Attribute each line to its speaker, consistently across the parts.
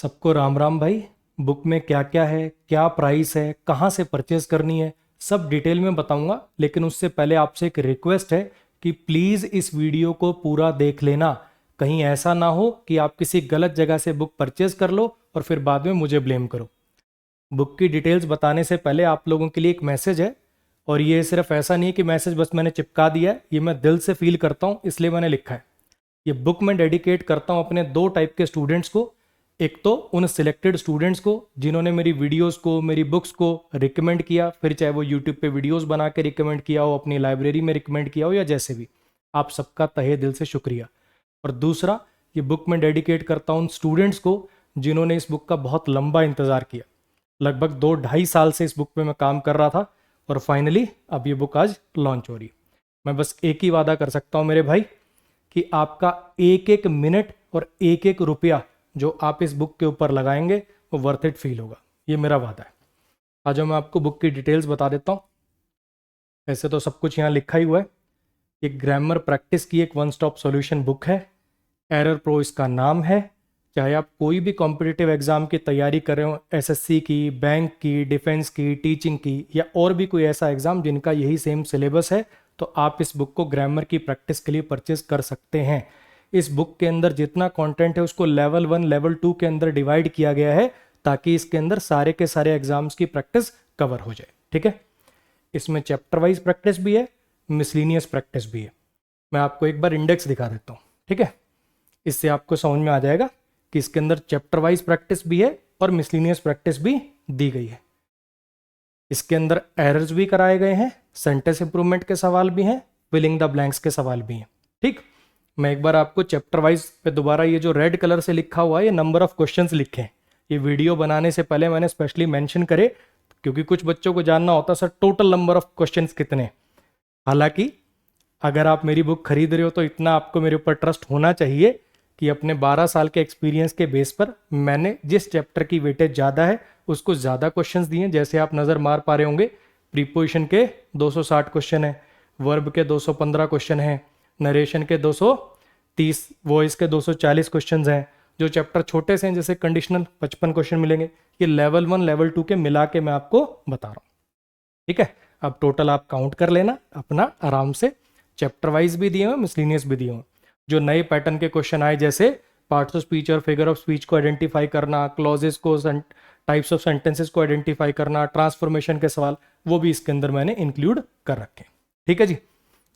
Speaker 1: सबको राम राम भाई। बुक में क्या क्या है, क्या प्राइस है, कहाँ से परचेज करनी है, सब डिटेल में बताऊंगा। लेकिन उससे पहले आपसे एक रिक्वेस्ट है कि प्लीज़ इस वीडियो को पूरा देख लेना। कहीं ऐसा ना हो कि आप किसी गलत जगह से बुक परचेज कर लो और फिर बाद में मुझे ब्लेम करो। बुक की डिटेल्स बताने से पहले आप लोगों के लिए एक मैसेज है। और ये सिर्फ ऐसा नहीं है कि मैसेज बस मैंने चिपका दिया है, ये मैं दिल से फील करता हूँ इसलिए मैंने लिखा है। ये बुक मैं डेडिकेट करता हूँ अपने दो टाइप के स्टूडेंट्स को। एक तो उन सिलेक्टेड स्टूडेंट्स को जिन्होंने मेरी वीडियोस को, मेरी बुक्स को रिकमेंड किया, फिर चाहे वो यूट्यूब पे वीडियोस बना के रिकमेंड किया हो, अपनी लाइब्रेरी में रिकमेंड किया हो, या जैसे भी। आप सबका तहे दिल से शुक्रिया। और दूसरा, ये बुक मैं डेडिकेट करता हूँ उन स्टूडेंट्स को जिन्होंने इस बुक का बहुत लंबा इंतज़ार किया। लगभग 2-2.5 साल से इस बुक पे मैं काम कर रहा था और फाइनली अब ये बुक आज लॉन्च हो रही। मैं बस एक ही वादा कर सकता हूँ मेरे भाई कि आपका एक एक मिनट और एक एक रुपया जो आप इस बुक के ऊपर लगाएंगे वो वर्थ इट फील होगा। ये मेरा वादा है। आज मैं आपको बुक की डिटेल्स बता देता हूँ। वैसे तो सब कुछ यहाँ लिखा ही हुआ है। ये ग्रामर प्रैक्टिस की एक वन स्टॉप सॉल्यूशन बुक है। एरर प्रो इसका नाम है। चाहे आप कोई भी कॉम्पिटिटिव एग्जाम की तैयारी कर रहे हो, एसएससी की, बैंक की, डिफेंस की, टीचिंग की, या और भी कोई ऐसा एग्जाम जिनका यही सेम सिलेबस है, तो आप इस बुक को ग्रामर की प्रैक्टिस के लिए परचेज कर सकते हैं। इस बुक के अंदर जितना कंटेंट है उसको लेवल 1 लेवल 2 के अंदर डिवाइड किया गया है ताकि इसके अंदर सारे के सारे एग्जाम्स की प्रैक्टिस कवर हो जाए। ठीक है। इसमें चैप्टर वाइज प्रैक्टिस भी है, मिसलीनियस प्रैक्टिस भी है। मैं आपको एक बार इंडेक्स दिखा देता हूँ। ठीक है। इससे आपको समझ में आ जाएगा कि इसके अंदर चैप्टर वाइज प्रैक्टिस भी है और मिसलीनियस प्रैक्टिस भी दी गई है। इसके अंदर एरर्स भी कराए गए हैं, सेंटेंस इंप्रूवमेंट के सवाल भी हैं, फिलिंग द ब्लैंक्स के सवाल भी हैं। ठीक। मैं एक बार आपको चैप्टर वाइज पे दोबारा, ये जो रेड कलर से लिखा हुआ है ये नंबर ऑफ क्वेश्चंस लिखे हैं। ये वीडियो बनाने से पहले मैंने स्पेशली मेंशन करे क्योंकि कुछ बच्चों को जानना होता sir total number of questions कितने। हालांकि अगर आप मेरी बुक खरीद रहे हो तो इतना आपको मेरे ऊपर ट्रस्ट होना चाहिए कि अपने 12 साल के एक्सपीरियंस के बेस पर मैंने जिस चैप्टर की वेटेज ज़्यादा है उसको ज़्यादा क्वेश्चंस दिए। जैसे आप नज़र मार पा रहे होंगे, प्रीपोजिशन के 260 क्वेश्चन है, वर्ब के 215 क्वेश्चन हैं, नरेशन के 230, वॉइस के 240 क्वेश्चन हैं। जो चैप्टर छोटे से हैं जैसे कंडीशनल 55 क्वेश्चन मिलेंगे। ये लेवल 1 लेवल 2 के मिला के मैं आपको बता रहा हूँ। ठीक है। अब टोटल आप काउंट कर लेना अपना आराम से। चैप्टर वाइज भी दिए हुए, मिसलीनियस भी दिए हुए। जो नए पैटर्न के क्वेश्चन आए जैसे पार्ट्स ऑफ स्पीच और फिगर ऑफ स्पीच को आइडेंटिफाई करना, क्लॉजेस को, टाइप्स ऑफ सेंटेंसेस को आइडेंटिफाई करना, ट्रांसफॉर्मेशन के सवाल, वो भी इसके अंदर मैंने इंक्लूड कर रखे। ठीक है जी।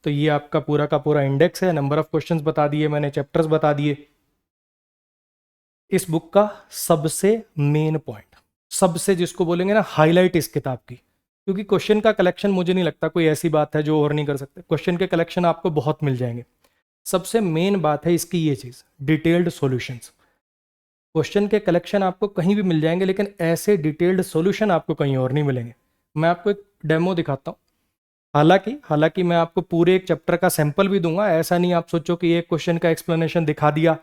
Speaker 1: तो ये आपका पूरा का पूरा इंडेक्स है। नंबर ऑफ क्वेश्चंस बता दिए मैंने, चैप्टर्स बता दिए। इस बुक का सबसे मेन पॉइंट, सबसे जिसको बोलेंगे ना हाईलाइट इस किताब की, क्योंकि क्वेश्चन का कलेक्शन मुझे नहीं लगता कोई ऐसी बात है जो और नहीं कर सकते। क्वेश्चन के कलेक्शन आपको बहुत मिल जाएंगे। सबसे मेन बात है इसकी ये चीज़, डिटेल्ड सॉल्यूशंस। क्वेश्चन के कलेक्शन आपको कहीं भी मिल जाएंगे लेकिन ऐसे डिटेल्ड सॉल्यूशन आपको कहीं और नहीं मिलेंगे। मैं आपको एक डेमो दिखाता हूँ। हालांकि मैं आपको पूरे एक चैप्टर का सैंपल भी दूंगा। ऐसा नहीं आप सोचो कि एक क्वेश्चन का एक्सप्लेनेशन दिखा दिया।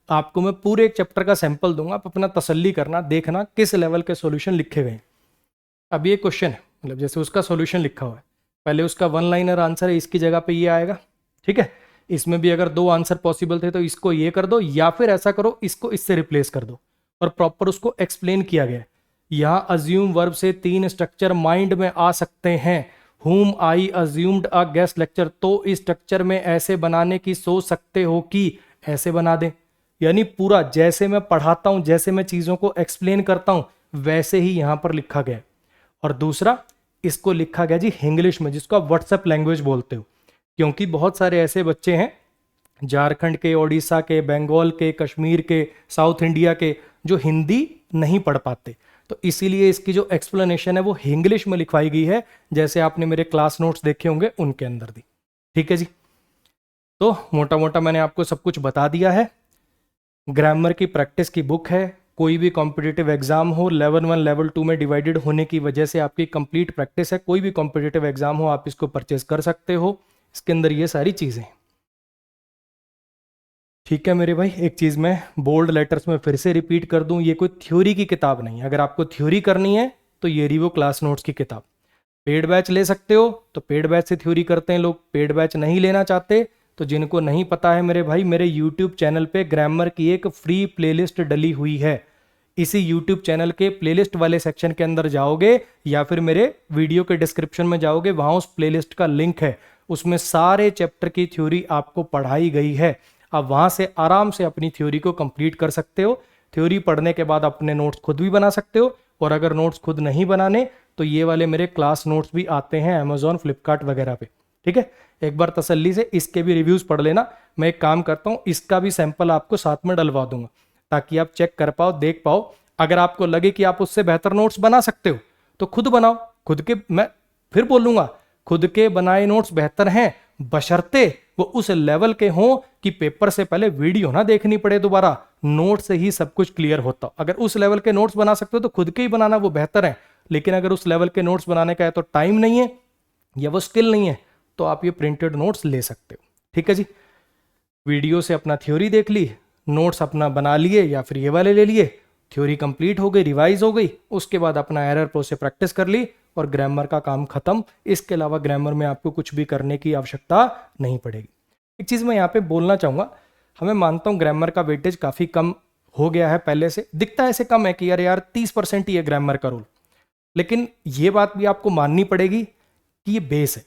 Speaker 1: आपको मैं पूरे एक चैप्टर का सैंपल दूंगा, आप अपना तसल्ली करना, देखना किस लेवल के सॉल्यूशन लिखे गए हैं। अब ये क्वेश्चन है, मतलब जैसे उसका सॉल्यूशन लिखा हुआ है, पहले उसका वन लाइनर आंसर है, इसकी जगह पे ये आएगा। ठीक है। इसमें भी अगर 2 आंसर पॉसिबल थे तो इसको ये कर दो या फिर ऐसा करो इसको इससे रिप्लेस कर दो। और प्रॉपर उसको एक्सप्लेन किया गया है। यहाँ अज्यूम वर्ब से 3 स्ट्रक्चर माइंड में आ सकते हैं। whom I assumed a guest lecture, तो इस स्ट्रक्चर में ऐसे बनाने की सोच सकते हो कि ऐसे बना दें। यानी पूरा जैसे मैं पढ़ाता हूं, जैसे मैं चीजों को एक्सप्लेन करता हूं, वैसे ही यहां पर लिखा गया। और दूसरा, इसको लिखा गया जी इंग्लिश में, जिसको आप व्हाट्सएप लैंग्वेज बोलते हो। क्योंकि बहुत सारे ऐसे बच्चे हैं झारखंड के, ओडिशा के, बंगाल के, कश्मीर के, साउथ इंडिया के, जो हिंदी नहीं पढ़ पाते। तो इसीलिए इसकी जो एक्सप्लेनेशन है वो इंग्लिश में लिखवाई गई है, जैसे आपने मेरे क्लास नोट्स देखे होंगे उनके अंदर दी। ठीक है जी। तो मोटा मोटा मैंने आपको सब कुछ बता दिया है। ग्रामर की प्रैक्टिस की बुक है। कोई भी कॉम्पिटिटिव एग्जाम हो, लेवल 1 लेवल 2 में डिवाइडेड होने की वजह से आपकी कंप्लीट प्रैक्टिस है। कोई भी कॉम्पिटिटिव एग्जाम हो आप इसको परचेज कर सकते हो। इसके अंदर ये सारी चीज़ें। ठीक है मेरे भाई, एक चीज़ मैं बोल्ड लेटर्स में फिर से रिपीट कर दूं, ये कोई थ्योरी की किताब नहीं है। अगर आपको थ्योरी करनी है तो ये रही वो क्लास नोट्स की किताब। पेड बैच ले सकते हो तो पेड बैच से थ्योरी करते हैं लोग। पेड बैच नहीं लेना चाहते तो जिनको नहीं पता है मेरे भाई, मेरे यूट्यूब चैनल पे ग्रामर की एक फ्री प्लेलिस्ट डली हुई है। इसी यूट्यूब चैनल के प्लेलिस्ट वाले सेक्शन के अंदर जाओगे या फिर मेरे वीडियो के डिस्क्रिप्शन में जाओगे, वहां उस प्लेलिस्ट का लिंक है, उसमें सारे चैप्टर की थ्योरी आपको पढ़ाई गई है। आप वहां से आराम से अपनी थ्योरी को कंप्लीट कर सकते हो। थ्योरी पढ़ने के बाद अपने नोट्स खुद भी बना सकते हो, और अगर नोट्स खुद नहीं बनाने तो ये वाले मेरे क्लास नोट्स भी आते हैं अमेजॉन, फ्लिपकार्ट वगैरह पे। ठीक है, एक बार तसल्ली से इसके भी रिव्यूज पढ़ लेना। मैं एक काम करता हूँ, इसका भी सैंपल आपको साथ में डलवा दूंगा ताकि आप चेक कर पाओ, देख पाओ। अगर आपको लगे कि आप उससे बेहतर नोट्स बना सकते हो तो खुद बनाओ। खुद के, मैं फिर बोलूंगा, खुद के बनाए नोट्स बेहतर हैं, बशर्ते वो उस लेवल के हों कि पेपर से पहले वीडियो ना देखनी पड़े दोबारा, नोट से ही सब कुछ क्लियर होता। अगर उस लेवल के नोट्स बना सकते हो तो खुद के ही बनाना वो बेहतर है। लेकिन अगर उस लेवल के नोट्स बनाने का है तो टाइम नहीं है या वो स्किल नहीं है, तो आप ये प्रिंटेड नोट्स ले सकते हो। ठीक है जी, वीडियो से अपना थ्योरी देख ली, नोट्स अपना बना लिए या फिर ये वाले ले लिए, थ्योरी कंप्लीट हो गई, रिवाइज हो गई, उसके बाद अपना एरर प्रो से प्रैक्टिस कर ली और ग्रामर का काम खत्म। इसके अलावा ग्रामर में आपको कुछ भी करने की आवश्यकता नहीं पड़ेगी। एक चीज़ मैं यहाँ पे बोलना चाहूँगा, हमें मानता हूँ ग्रामर का वेटेज काफ़ी कम हो गया है, पहले से दिखता है ऐसे कम है कि यार 30% ही है ग्रामर का रोल, लेकिन ये बात भी आपको माननी पड़ेगी कि ये बेस है।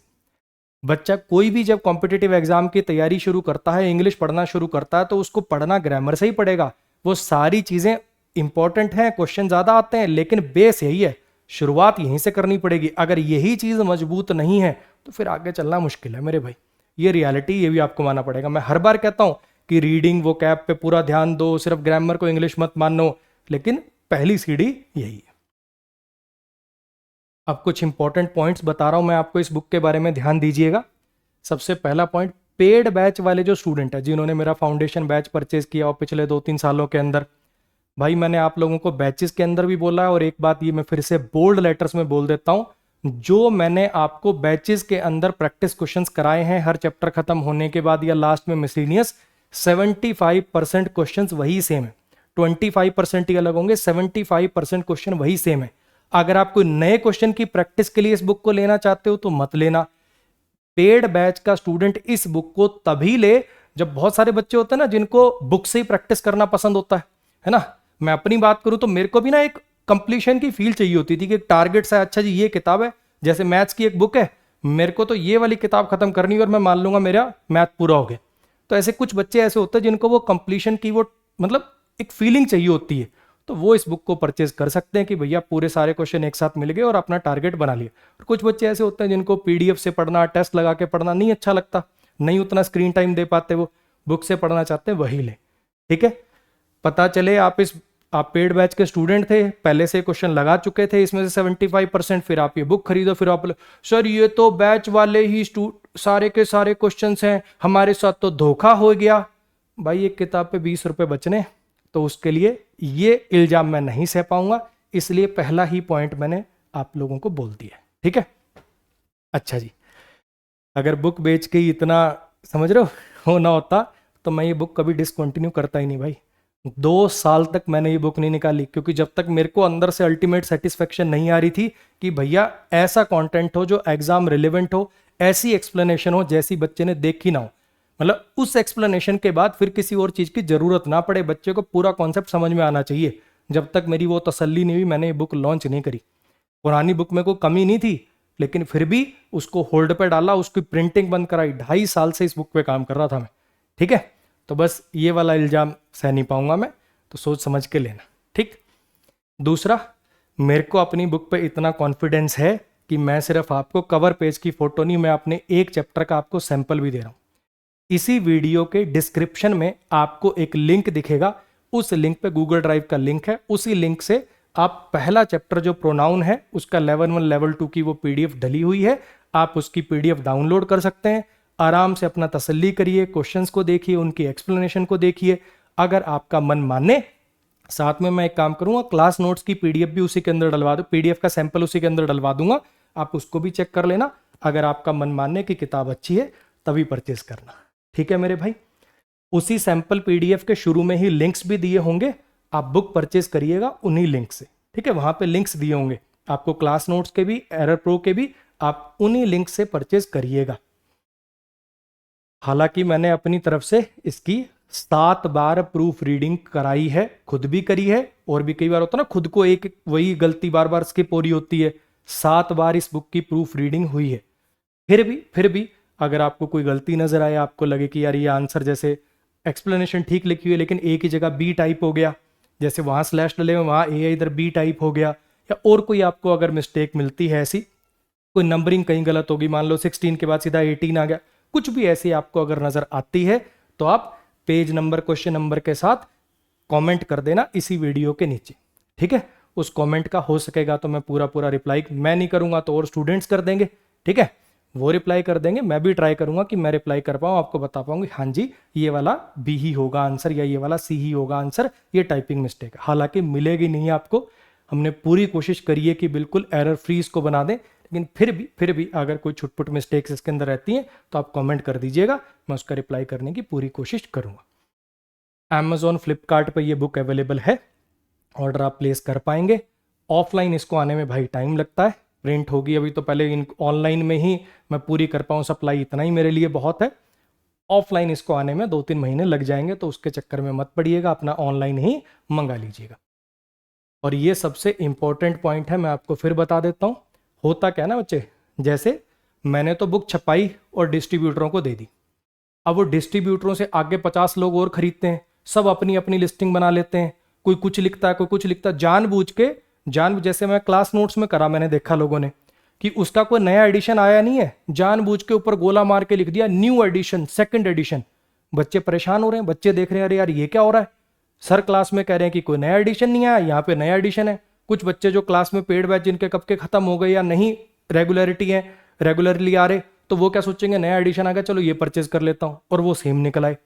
Speaker 1: बच्चा कोई भी जब कॉम्पिटिटिव एग्जाम की तैयारी शुरू करता है, इंग्लिश पढ़ना शुरू करता है, तो उसको पढ़ना ग्रामर से ही पड़ेगा। वो सारी चीज़ें इंपॉर्टेंट हैं, क्वेश्चन ज़्यादा आते हैं, लेकिन बेस यही है, शुरुआत यहीं से करनी पड़ेगी। अगर यही चीज़ मजबूत नहीं है तो फिर आगे चलना मुश्किल है मेरे भाई। ये रियलिटी, ये भी आपको मानना पड़ेगा। मैं हर बार कहता हूँ कि रीडिंग वो कैप पे पूरा ध्यान दो, सिर्फ ग्रामर को इंग्लिश मत मानो, लेकिन पहली सीढ़ी यही है। अब कुछ इंपॉर्टेंट पॉइंट्स बता रहा हूं मैं आपको, इस बुक के बारे में ध्यान दीजिएगा। सबसे पहला पॉइंट, पेड बैच वाले जो स्टूडेंट है, जिन्होंने मेरा फाउंडेशन बैच परचेज किया और पिछले 2-3 सालों के अंदर, भाई मैंने आप लोगों को बैचेस के अंदर भी बोला है, और एक बात ये मैं फिर से बोल्ड लेटर्स में बोल देता हूं, जो मैंने आपको बैचेस के अंदर प्रैक्टिस क्वेश्चंस कराए हैं हर चैप्टर खत्म होने के बाद या लास्ट में मिसलिनियस, 75% क्वेश्चंस वही सेम है। 25% ही अलग होंगे, 75% क्वेश्चन वही सेम है। अगर आप कोई नए क्वेश्चन की प्रैक्टिस के लिए इस बुक को लेना चाहते हो तो मत लेना। पेड बैच का स्टूडेंट इस बुक को तभी ले जब, बहुत सारे बच्चे होते हैं ना जिनको बुक से ही प्रैक्टिस करना पसंद होता है ना। मैं अपनी बात करूं तो मेरे को भी ना एक कंप्लीशन की फील चाहिए होती थी कि टारगेट से, अच्छा जी ये किताब है, जैसे मैथ्स की एक बुक है, मेरे को तो ये वाली किताब खत्म करनी है और मैं मान लूंगा मेरा मैथ पूरा हो गया। तो ऐसे कुछ बच्चे ऐसे होते हैं जिनको वो कंप्लीशन की वो मतलब एक फीलिंग चाहिए होती है, तो वो इस बुक को परचेज कर सकते हैं कि भैया पूरे सारे क्वेश्चन एक साथ मिल गए और अपना टारगेट बना लिया। और कुछ बच्चे ऐसे होते हैं जिनको पीडीएफ से पढ़ना, टेस्ट लगा के पढ़ना नहीं अच्छा लगता, नहीं उतना स्क्रीन टाइम दे पाते, वो बुक से पढ़ना चाहते हैं, वही ले। ठीक है, पता चले आप पेड बैच के स्टूडेंट थे, पहले से क्वेश्चन लगा चुके थे इसमें से 75%, फिर आप ये बुक खरीदो, फिर आप सर ये तो बैच वाले ही सारे के सारे क्वेश्चंस हैं, हमारे साथ तो धोखा हो गया। भाई एक किताब पे 20 रुपए बचने, तो उसके लिए ये इल्जाम मैं नहीं सह पाऊंगा, इसलिए पहला ही पॉइंट मैंने आप लोगों को बोल दिया। ठीक है, अच्छा जी, अगर बुक बेच के ही इतना समझ रहे हो होना होता तो मैं ये बुक कभी डिसकंटिन्यू करता ही नहीं भाई। 2 साल तक मैंने ये बुक नहीं निकाली, क्योंकि जब तक मेरे को अंदर से अल्टीमेट सेटिस्फेक्शन नहीं आ रही थी कि भैया ऐसा कंटेंट हो जो एग्जाम रिलेवेंट हो, ऐसी एक्सप्लेनेशन हो जैसी बच्चे ने देखी ना हो, मतलब उस एक्सप्लेनेशन के बाद फिर किसी और चीज की जरूरत ना पड़े, बच्चे को पूरा कॉन्सेप्ट समझ में आना चाहिए। जब तक मेरी वो तसल्ली नहीं हुई मैंने ये बुक लॉन्च नहीं करी। पुरानी बुक में कोई कमी नहीं थी, लेकिन फिर भी उसको होल्ड पे डाला, उसकी प्रिंटिंग बंद कराई। 2.5 साल से इस बुक पे काम कर रहा था मैं। ठीक है, तो बस ये वाला इल्जाम सह नहीं पाऊंगा मैं, तो सोच समझ के लेना। ठीक, दूसरा, मेरे को अपनी बुक पे इतना कॉन्फिडेंस है कि मैं सिर्फ आपको कवर पेज की फोटो नहीं, मैं अपने एक चैप्टर का आपको सैंपल भी दे रहा हूं। इसी वीडियो के डिस्क्रिप्शन में आपको एक लिंक दिखेगा, उस लिंक पे गूगल ड्राइव का लिंक है, उसी लिंक से आप पहला चैप्टर जो प्रोनाउन है उसका लेवल 1 लेवल 2 की वो पीडीएफ डली हुई है, आप उसकी पीडीएफ डाउनलोड कर सकते हैं। आराम से अपना तसल्ली करिए, क्वेश्चंस को देखिए, उनकी एक्सप्लेनेशन को देखिए। अगर आपका मन माने, साथ में मैं एक काम करूंगा, क्लास नोट्स की पीडीएफ भी उसी के अंदर डलवा दो, पीडीएफ का सैंपल उसी के अंदर डलवा दूंगा, आप उसको भी चेक कर लेना। अगर आपका मन मानने की किताब अच्छी है तभी परचेज करना। ठीक है मेरे भाई, उसी सैंपल पीडीएफ के शुरू में ही लिंक्स भी दिए होंगे, आप बुक परचेज करिएगा उन्हीं लिंक से। ठीक है, वहां पे लिंक्स दिए होंगे आपको, क्लास नोट्स के भी, एरर प्रो के भी, आप उन्हीं लिंक से परचेज करिएगा। हालांकि मैंने अपनी तरफ से इसकी 7 बार प्रूफ रीडिंग कराई है, खुद भी करी है, और भी कई बार होता है ना खुद को एक वही गलती बार बार स्किप हो रही होती है। 7 बार इस बुक की प्रूफ रीडिंग हुई है। फिर भी अगर आपको कोई गलती नजर आए, आपको लगे कि यार ये आंसर जैसे एक्सप्लेनेशन ठीक लिखी हुई है लेकिन ए की जगह बी टाइप हो गया, जैसे वहां स्लैश डले हुए वहां ए है इधर बी टाइप हो गया, या और कोई आपको अगर मिस्टेक मिलती है ऐसी, कोई नंबरिंग कहीं गलत होगी, मान लो 16 के बाद सीधा 18 आ गया, कुछ भी ऐसी आपको अगर नजर आती है तो आप पेज नंबर क्वेश्चन नंबर के साथ कमेंट कर देना इसी वीडियो के नीचे, ठीक है। उस कमेंट का हो सकेगा तो मैं पूरा पूरा रिप्लाई, मैं नहीं करूंगा तो और स्टूडेंट्स कर देंगे, ठीक है, वो रिप्लाई कर देंगे। मैं भी ट्राई करूंगा कि मैं रिप्लाई कर पाऊँ, आपको बता पाऊंगी हाँ जी ये वाला बी ही होगा आंसर या ये वाला सी ही होगा आंसर, ये टाइपिंग मिस्टेक है। हालांकि मिलेगी नहीं आपको, हमने पूरी कोशिश करी है कि बिल्कुल एरर फ्री इसको बना दें, लेकिन फिर भी अगर कोई छुटपुट मिस्टेक्स इसके अंदर रहती हैं तो आप कमेंट कर दीजिएगा, मैं उसका रिप्लाई करने की पूरी कोशिश करूंगा। अमेजोन फ्लिपकार्ट पे ये बुक अवेलेबल है, ऑर्डर आप प्लेस कर पाएंगे। ऑफलाइन इसको आने में भाई टाइम लगता है, प्रिंट होगी अभी तो पहले इन ऑनलाइन में ही मैं पूरी कर पाऊँ सप्लाई, इतना ही मेरे लिए बहुत है। ऑफलाइन इसको आने में 2-3 महीने लग जाएंगे, तो उसके चक्कर में मत पड़िएगा, अपना ऑनलाइन ही मंगा लीजिएगा। और ये सबसे इंपॉर्टेंट पॉइंट है, मैं आपको फिर बता देता हूँ। होता क्या ना बच्चे, जैसे मैंने तो बुक छपाई और डिस्ट्रीब्यूटरों को दे दी, अब वो डिस्ट्रीब्यूटरों से आगे 50 लोग और खरीदते हैं, सब अपनी अपनी लिस्टिंग बना लेते हैं, कोई कुछ लिखता है कोई कुछ लिखता है, जैसे मैं क्लास नोट्स में करा, मैंने देखा लोगों ने कि उसका कोई नया एडिशन आया नहीं है, जानबूझ के ऊपर गोला मार के लिख दिया न्यू एडिशन, सेकंड एडिशन। बच्चे परेशान हो रहे हैं, बच्चे देख रहे हैं अरे यार ये क्या हो रहा है, सर क्लास में कह रहे हैं कि कोई नया एडिशन नहीं आया, यहाँ पे नया एडिशन है। कुछ बच्चे जो क्लास में पेड बैच जिनके कब के खत्म हो गए या नहीं रेगुलरिटी है, रेगुलरली आ रहे, तो वो क्या सोचेंगे नया एडिशन आ गया चलो ये परचेज कर लेता हूँ, और वो सेम निकल आए,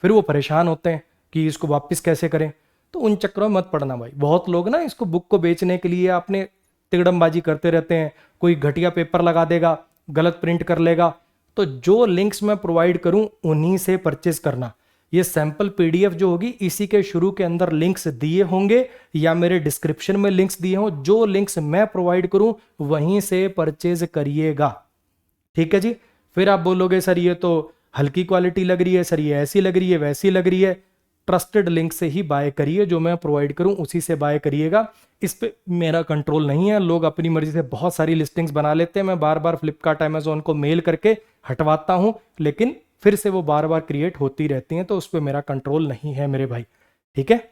Speaker 1: फिर वो परेशान होते हैं कि इसको वापस कैसे करें। तो उन चक्करों में मत पड़ना भाई। बहुत लोग ना इसको बुक को बेचने के लिए अपने तिगड़मबाजी करते रहते हैं, कोई घटिया पेपर लगा देगा, गलत प्रिंट कर लेगा। तो जो लिंक्स मैं प्रोवाइड करूं उन्हीं से परचेज करना। ये सैंपल पीडीएफ जो होगी इसी के शुरू के अंदर लिंक्स दिए होंगे या मेरे डिस्क्रिप्शन में लिंक्स दिए हों, जो लिंक्स मैं प्रोवाइड करूं वहीं से परचेज करिएगा, ठीक है जी। फिर आप बोलोगे सर ये तो हल्की क्वालिटी लग रही है, सर ये ऐसी लग रही है वैसी लग रही है। ट्रस्टेड लिंक से ही बाय करिए, जो मैं प्रोवाइड करूं उसी से बाय करिएगा। इस पे मेरा कंट्रोल नहीं है, लोग अपनी मर्जी से बहुत सारी लिस्टिंग्स बना लेते हैं, मैं बार बार फ्लिपकार्ट अमेजोन को मेल करके हटवाता हूं, लेकिन फिर से वो बार बार क्रिएट होती रहती हैं, तो उस पर मेरा कंट्रोल नहीं है मेरे भाई, ठीक है।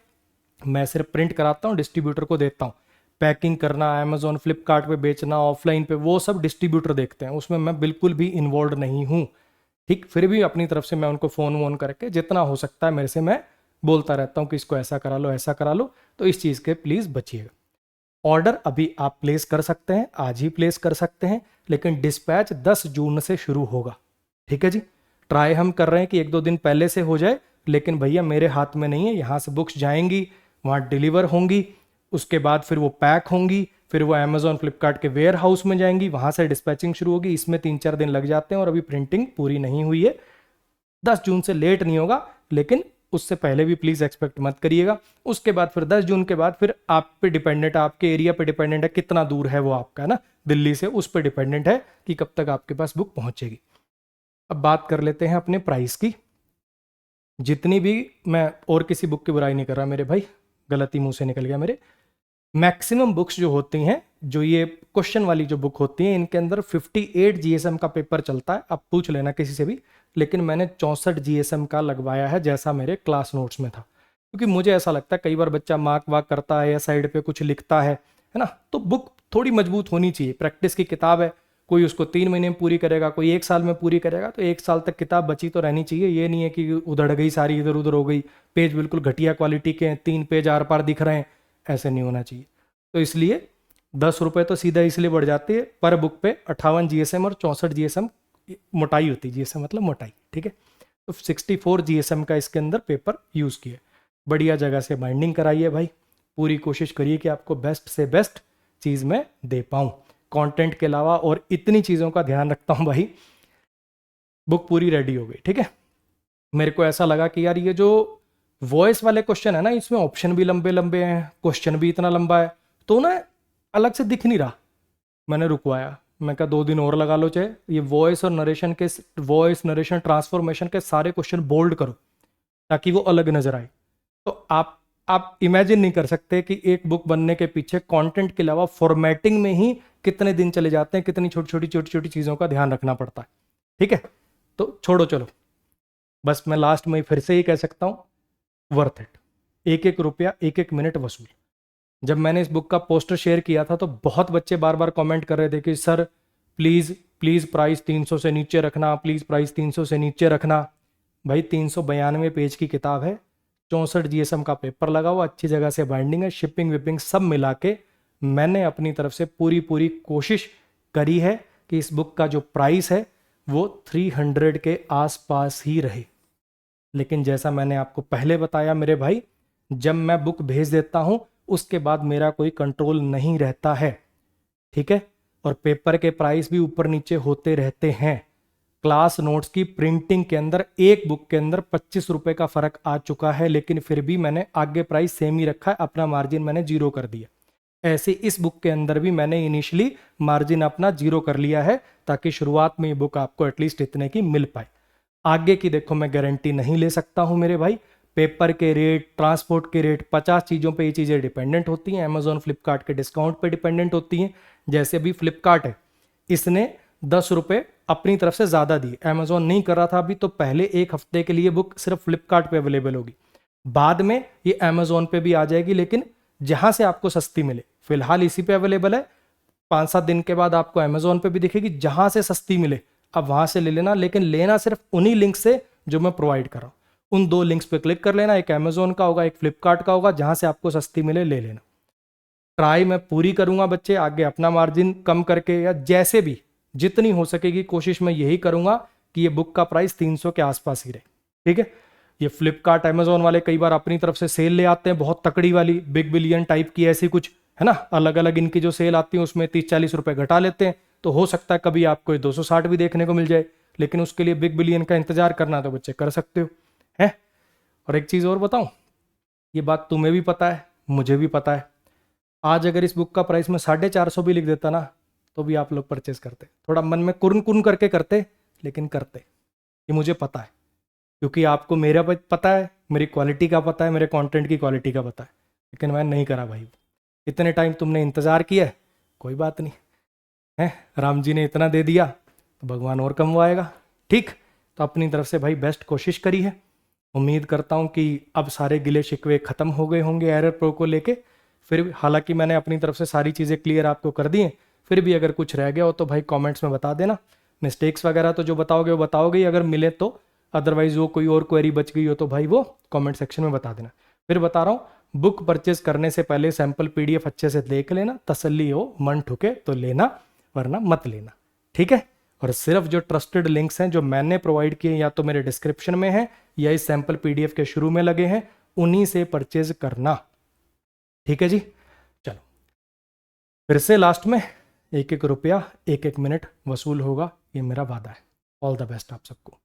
Speaker 1: मैं सिर्फ प्रिंट कराता हूँ, डिस्ट्रीब्यूटर को देता हूँ। पैकिंग करना, अमेजोन फ्लिपकार्ट पे बेचना, ऑफलाइन पे, वो सब डिस्ट्रीब्यूटर देखते हैं, उसमें मैं बिल्कुल भी इन्वॉल्व नहीं हूँ, ठीक। फिर भी अपनी तरफ से मैं उनको फ़ोन वोन करके जितना हो सकता है मेरे से मैं बोलता रहता हूँ कि इसको ऐसा करा लो ऐसा करा लो, तो इस चीज़ के प्लीज़ बचिएगा। ऑर्डर अभी आप प्लेस कर सकते हैं, आज ही प्लेस कर सकते हैं, लेकिन डिस्पैच 10 जून से शुरू होगा, ठीक है जी। ट्राई हम कर रहे हैं कि 1-2 दिन पहले से हो जाए, लेकिन भैया मेरे हाथ में नहीं है। यहाँ से बुक्स जाएंगी, वहाँ डिलीवर होंगी, उसके बाद फिर वो पैक होंगी, फिर वो अमेजोन फ्लिपकार्ट के वेयर हाउस में जाएंगी, वहाँ से डिस्पैचिंग शुरू होगी, इसमें 3-4 दिन लग जाते हैं, और अभी प्रिंटिंग पूरी नहीं हुई है। 10 जून से लेट नहीं होगा, लेकिन उससे पहले भी प्लीज़ एक्सपेक्ट मत करिएगा। उसके बाद फिर 10 जून के बाद फिर आप पे डिपेंडेंट है, आपके एरिया पे डिपेंडेंट है, कितना दूर है वो आपका ना दिल्ली से, उस पर डिपेंडेंट है कि कब तक आपके पास बुक पहुंचेगी। अब बात कर लेते हैं अपने प्राइस की। जितनी भी, मैं और किसी बुक की बुराई नहीं कर रहा मेरे भाई, गलती मुंह से निकल गया मेरे। मैक्सिमम बुक्स जो होती हैं, जो ये क्वेश्चन वाली जो बुक होती हैं, इनके अंदर 58 जीएसएम का पेपर चलता है, आप पूछ लेना किसी से भी, लेकिन मैंने 64 जीएसएम का लगवाया है जैसा मेरे क्लास नोट्स में था, क्योंकि मुझे ऐसा लगता है कई बार बच्चा मार्क वाक करता है या साइड पे कुछ लिखता है ना, तो बुक थोड़ी मजबूत होनी चाहिए। प्रैक्टिस की किताब है, कोई उसको 3 महीने में पूरी करेगा, कोई 1 साल में पूरी करेगा, तो 1 साल तक किताब बची तो रहनी चाहिए। ये नहीं है कि उधड़ गई सारी, इधर उधर हो गई, पेज बिल्कुल घटिया क्वालिटी के हैं, 3 पेज आर पार दिख रहे हैं, ऐसे नहीं होना चाहिए। तो इसलिए 10 रुपये तो सीधा इसलिए बढ़ जाती है, पर बुक पे 58 जीएसएम और 64 जीएसएम मोटाई होती है, जीएसएम मतलब मोटाई, ठीक है। तो 64 जीएसएम का इसके अंदर पेपर यूज़ किया, बढ़िया जगह से बाइंडिंग कराइए भाई, पूरी कोशिश करिए कि आपको बेस्ट से बेस्ट चीज़ मैं दे पाऊँ कंटेंट के अलावा, और इतनी चीज़ों का ध्यान रखता हूँ भाई। बुक पूरी रेडी हो गई, ठीक है। मेरे को ऐसा लगा कि यार ये जो वॉइस वाले क्वेश्चन है ना, इसमें ऑप्शन भी लंबे लंबे हैं, क्वेश्चन भी इतना लंबा है, तो ना अलग से दिख नहीं रहा। मैंने रुकवाया, मैं कहा 2 दिन और लगा लो, चाहे ये वॉइस और नरेशन के, वॉइस नरेशन ट्रांसफॉर्मेशन के सारे क्वेश्चन बोल्ड करो, ताकि वो अलग नजर आए। तो आप इमेजिन नहीं कर सकते कि एक बुक बनने के पीछे कंटेंट के अलावा फॉर्मेटिंग में ही कितने दिन चले जाते हैं, कितनी छोटी छोटी चीज़ों का ध्यान रखना पड़ता है। ठीक है, तो छोड़ो, चलो बस मैं लास्ट में फिर से ही कह सकता हूँ, वर्थ इट। एक एक रुपया, एक एक मिनट वसूल। जब मैंने इस बुक का पोस्टर शेयर किया था तो बहुत बच्चे बार बार कमेंट कर रहे थे कि सर प्लीज़ प्लीज़ प्राइस 300 से नीचे रखना, प्लीज़ प्राइस 300 से नीचे रखना। भाई 392 पेज की किताब है, 64 GSM का पेपर लगा हुआ, अच्छी जगह से बाइंडिंग है, शिपिंग विपिंग सब मिला के मैंने अपनी तरफ से पूरी कोशिश करी है कि इस बुक का जो प्राइस है वो 300 के आसपास ही रहे। लेकिन जैसा मैंने आपको पहले बताया मेरे भाई, जब मैं बुक भेज देता हूं उसके बाद मेरा कोई कंट्रोल नहीं रहता है। ठीक है, और पेपर के प्राइस भी ऊपर नीचे होते रहते हैं। क्लास नोट्स की प्रिंटिंग के अंदर एक बुक के अंदर 25 रुपए का फर्क आ चुका है, लेकिन फिर भी मैंने आगे प्राइस सेम ही रखा है, अपना मार्जिन मैंने जीरो कर दिया। ऐसे इस बुक के अंदर भी मैंने इनिशियली मार्जिन अपना जीरो कर लिया है, ताकि शुरुआत में ये बुक आपको एटलीस्ट इतने की मिल पाए। आगे की देखो मैं गारंटी नहीं ले सकता हूं मेरे भाई। पेपर के रेट, ट्रांसपोर्ट के रेट, 50 चीज़ों पे ये चीज़ें डिपेंडेंट होती हैं। अमेजोन फ्लिपकार्ट के डिस्काउंट पे डिपेंडेंट होती हैं। जैसे भी फ्लिपकार्ट है, इसने 10 रुपये अपनी तरफ से ज़्यादा दिए, अमेजोन नहीं कर रहा था अभी, तो पहले एक हफ्ते के लिए बुक सिर्फ फ्लिपकार्ट पे अवेलेबल होगी, बाद में ये अमेजोन पे भी आ जाएगी, लेकिन जहां से आपको सस्ती मिले। फिलहाल इसी पे अवेलेबल है, 5-7 दिन के बाद आपको अमेजोन पे भी दिखेगी, जहां से सस्ती मिले अब वहां से ले लेना, लेकिन लेना सिर्फ उन्हीं लिंक से जो मैं प्रोवाइड कर रहा हूं। उन 2 लिंक्स पे क्लिक कर लेना, एक अमेजोन का होगा, एक फ्लिपकार्ट का होगा, जहां से आपको सस्ती मिले ले लेना। ट्राई मैं पूरी करूंगा बच्चे, आगे अपना मार्जिन कम करके या जैसे भी जितनी हो सकेगी कोशिश मैं यही करूंगा कि ये बुक का प्राइस 300 के आसपास ही रहे। ठीक है, ये फ्लिपकार्ट अमेजोन वाले कई बार अपनी तरफ से सेल ले आते हैं, बहुत तकड़ी वाली बिग बिलियन टाइप की ऐसी कुछ है ना, अलग अलग इनकी जो सेल आती है उसमें 30-40 रुपए घटा लेते हैं, तो हो सकता है कभी आपको 260 भी देखने को मिल जाए। लेकिन उसके लिए बिग बिलियन का इंतजार करना तो बच्चे कर सकते हो है। और एक चीज़ और बताऊं, ये बात तुम्हें भी पता है, मुझे भी पता है, आज अगर इस बुक का प्राइस मैं 450 भी लिख देता ना, तो भी आप लोग परचेस करते। थोड़ा मन में कुर्न कुर्न करके करते, लेकिन करते। ये मुझे पता है, क्योंकि आपको मेरा पता है, मेरी क्वालिटी का पता है, मेरे कंटेंट की क्वालिटी का पता है, लेकिन मैं नहीं करा भाई। इतने टाइम तुमने इंतज़ार किया है, कोई बात नहीं है, राम जी ने इतना दे दिया तो भगवान और कमवाएगा। ठीक, तो अपनी तरफ से भाई बेस्ट कोशिश करी है। उम्मीद करता हूँ कि अब सारे गिले शिकवे ख़त्म हो गए होंगे एरर प्रो को लेके। फिर भी हालांकि मैंने अपनी तरफ से सारी चीज़ें क्लियर आपको कर दी हैं, फिर भी अगर कुछ रह गया हो तो भाई कमेंट्स में बता देना। मिस्टेक्स वगैरह तो जो बताओगे वो बताओगे ही अगर मिले तो, अदरवाइज वो कोई और क्वेरी बच गई हो तो भाई वो कमेंट सेक्शन में बता देना। फिर बता रहा हूँ, बुक परचेज करने से पहले सैंपल PDF अच्छे से देख लेना, तसल्ली हो, मन ठुके तो लेना, वरना मत लेना। ठीक है, और सिर्फ जो ट्रस्टेड लिंक्स हैं जो मैंने प्रोवाइड किए, या तो मेरे डिस्क्रिप्शन में है या इस सैंपल PDF के शुरू में लगे हैं, उन्हीं से परचेज करना। ठीक है जी, चलो फिर से लास्ट में एक एक रुपया, एक एक मिनट वसूल होगा, ये मेरा वादा है। ऑल द बेस्ट आप सबको।